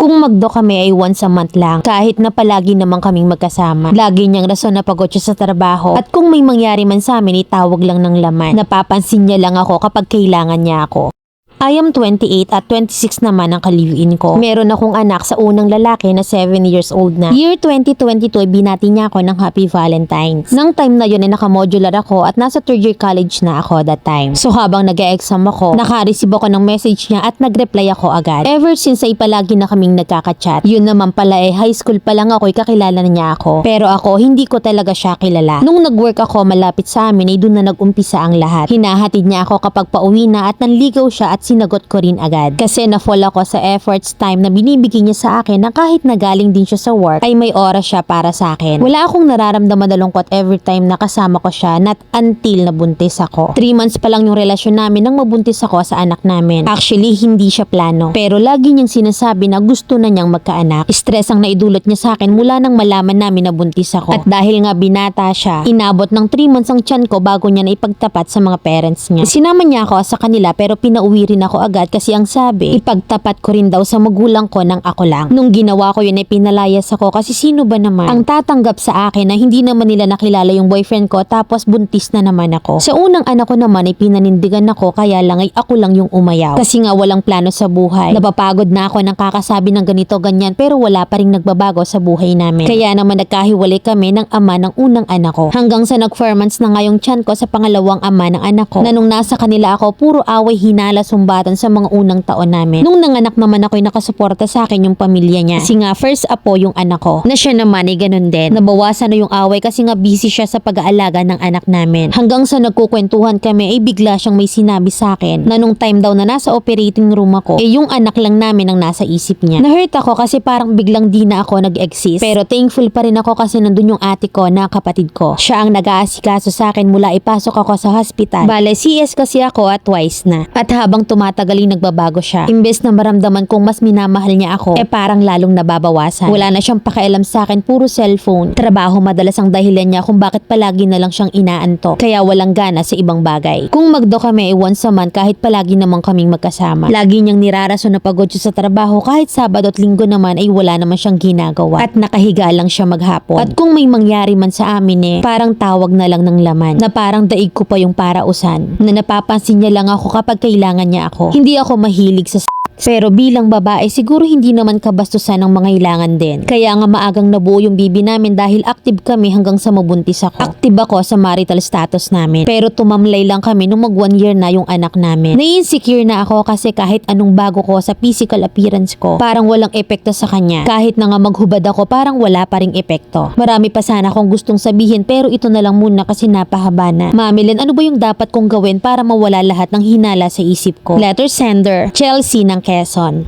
Kung magdo kami ay once a month lang, kahit na palagi naman kaming magkasama. Lagi niyang rason na pagod siya sa trabaho, at kung may mangyari man sa amin, itawag lang ng laman. Napapansin niya lang ako kapag kailangan niya ako. I am 28 at 26 naman ang ka-live-in ko. Meron akong anak sa unang lalaki na 7 years old na. Year 2022 ay binati niya ako ng Happy Valentine's. Nang time na yun ay naka-modular ako at nasa 3rd year college na ako that time. So habang nag-e-exam ako, naka-receive ako ng message niya at nag-reply ako agad. Ever since ay palagi na kaming nagkaka-chat. Yun naman pala high school pa lang ako ay kakilala na niya ako. Pero ako hindi ko talaga siya kilala. Nung nag-work ako malapit sa amin ay doon na nag-umpisa ang lahat. Hinahatid niya ako kapag pauwi na at nanligaw siya at sinagot ko rin agad. Kasi na-fall ako sa efforts time na binibigay niya sa akin na kahit nagaling din siya sa work ay may oras siya para sa akin. Wala akong nararamdaman na lungkot every time na kasama ko siya, not until nabuntis ako. 3 months pa lang yung relasyon namin nang mabuntis ako sa anak namin. Actually, hindi siya plano. Pero lagi niyang sinasabi na gusto na niyang magkaanak. Stress ang naidulot niya sa akin mula nang malaman namin na buntis ako. At dahil nga binata siya, inabot ng 3 months ang tiyan ko bago niya na ipagtapat sa mga parents niya. Sinama niya ako sa kanila pero pinauwi rin ako agad kasi ang sabi, ipagtapat ko rin daw sa magulang ko nang ako lang. Nung ginawa ko yun ay pinalayas ako kasi sino ba naman ang tatanggap sa akin na hindi naman nila nakilala yung boyfriend ko tapos buntis na naman ako. Sa unang anak ko naman ay pinanindigan ako kaya lang ay ako lang yung umayaw. Kasi nga walang plano sa buhay. Napapagod na ako ng kakasabi ng ganito ganyan pero wala pa rin nagbabago sa buhay namin. Kaya naman nagkahiwalay kami ng ama ng unang anak ko. Hanggang sa nag-4 months na nga yung tiyan ko sa pangalawang ama ng anak ko na nung nasa kanila ako puro away hinala sumbatan sa mga unang taon namin. Nung nanganak naman ako'y nakasuporta sa akin yung pamilya niya. Kasi nga first apo yung anak ko. Na siya naman ay ganun din. Nabawasan na yung away kasi nga busy siya sa pag-aalaga ng anak namin. Hanggang sa nagkukwentuhan kami ay bigla siyang may sinabi sa akin na nung time daw na nasa operating room ako yung anak lang namin ang nasa isip niya. Na-hurt ako kasi parang biglang di na ako nag-exist. Pero thankful pa rin ako kasi nandun yung ate ko na kapatid ko. Siya ang nag-aasikaso sa akin mula ipasok ako sa hospital. Bale, CS kasi ako at twice na. At habang tumatagal nagbabago siya. Imbes na maramdaman kong mas minamahal niya ako, parang lalong nababawasan. Wala na siyang pakialam sa akin, puro cellphone. Trabaho madalas ang dahilan niya kung bakit palagi na lang siyang inaantok. Kaya walang gana sa ibang bagay. Kung magdo kami once a month kahit palagi naman kaming magkasama. Lagi niyang nirarason na pagod siya sa trabaho kahit Sabado at Linggo naman ay wala naman siyang ginagawa. At nakahiga lang siya maghapon. At kung may mangyari man sa amin parang tawag na lang ng laman. Na parang daig ko pa yung parausan. Na napapansin niya lang ako kapag kailangan niya ako. Hindi ako mahilig sa pero bilang babae siguro hindi naman kabastusan ng mga ilangan din. Kaya nga maagang nabuo yung bibi namin dahil active kami hanggang sa mabuntis ako. Active ako sa marital status namin. Pero tumamlay lang kami nung mag 1 year na yung anak namin. Nai-insecure na ako kasi kahit anong bago ko sa physical appearance ko, parang walang epekto sa kanya. Kahit na nga maghubad ako, parang wala pa ring epekto. Marami pa sana akong gustong sabihin pero ito na lang muna kasi napahaba na. Mamilin, ano ba yung dapat kong gawin para mawala lahat ng hinala sa isip ko? Letter sender, Chelsea ng Quezon.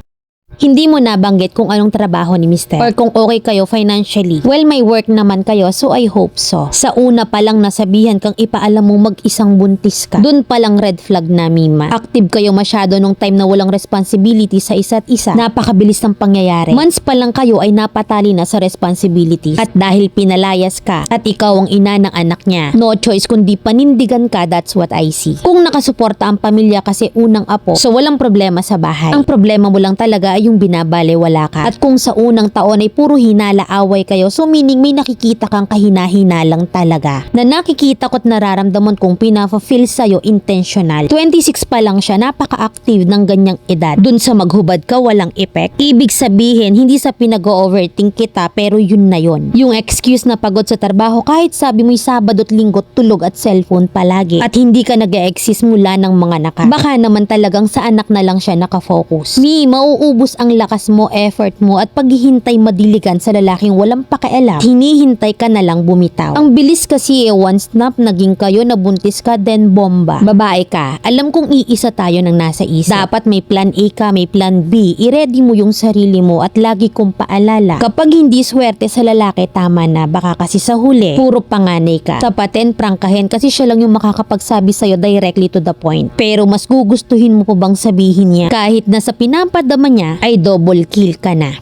Hindi mo nabanggit kung anong trabaho ni Mr. or kung okay kayo financially. Well, may work naman kayo so I hope so. Sa una pa lang nasabihan kang ipaalam mo mag-isang buntis ka. Doon pa lang red flag na, Mima. Active kayo masyado nung time na walang responsibility sa isa't isa. Napakabilis ng pangyayari. Months pa lang kayo ay napatali na sa responsibilities. At dahil pinalayas ka at ikaw ang ina ng anak niya, no choice kundi panindigan ka, that's what I see. Kung nakasuporta ang pamilya kasi unang apo, so walang problema sa bahay. Ang problema mo lang talaga ay yung binabalewala ka. At kung sa unang taon ay puro hinala-away kayo, so meaning may nakikita kang kahina-hina lang talaga. Na nakikita ko't nararamdaman kong pina-fulfill sa'yo intentional. 26 pa lang siya, napaka-active ng ganyang edad. Dun sa maghubad ka, walang effect. Ibig sabihin, hindi sa pinag-overthink kita, pero yun na yun. Yung excuse na pagod sa trabaho, kahit sabi mo'y Sabado at Linggo, tulog at cellphone palagi. At hindi ka nag-e-exist mula ng mga naka. Baka naman talagang sa anak na lang siya nakafocus. Mauubos ang lakas mo, effort mo at paghihintay madiligan sa lalaking walang pakialam. Hinihintay ka na lang bumitaw. Ang bilis kasi one snap naging kayo, nabuntis ka, then bomba. Babae ka, alam kong iisa tayo ng nasa isip. Dapat may plan A ka, may plan B. I-ready mo yung sarili mo at lagi kong paalala. Kapag hindi swerte sa lalaki, tama na. Baka kasi sa huli, puro panganay ka. Tapatin, prangkahin kasi siya lang yung makakapagsabi sa'yo directly to the point. Pero mas gugustuhin mo pa bang sabihin niya kahit na sa pinapadama niya ay double kill ka na.